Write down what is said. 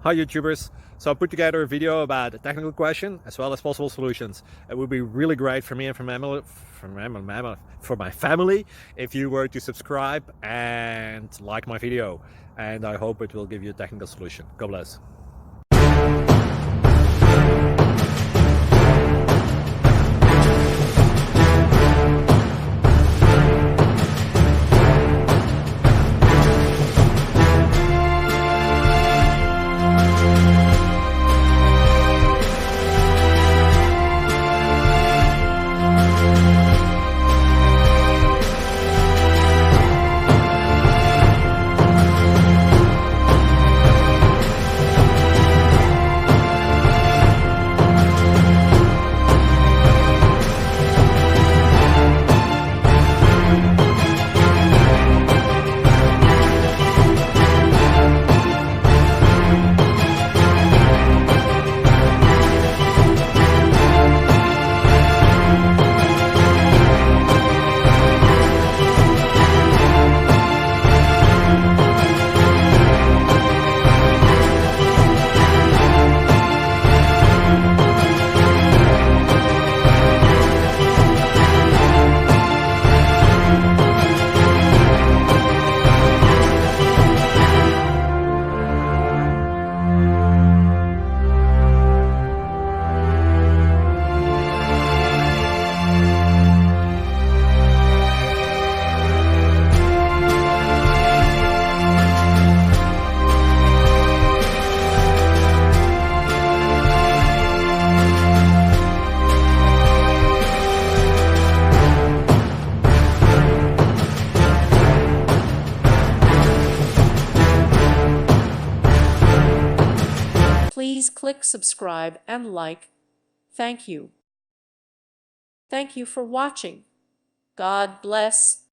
Hi YouTubers! So I put together a video about a technical question as well as possible solutions. It would be really great for me and for my family if you were to subscribe and like my video, and I hope it will give you a technical solution. God bless. Please click subscribe and like. Thank you. Thank you for watching. God bless.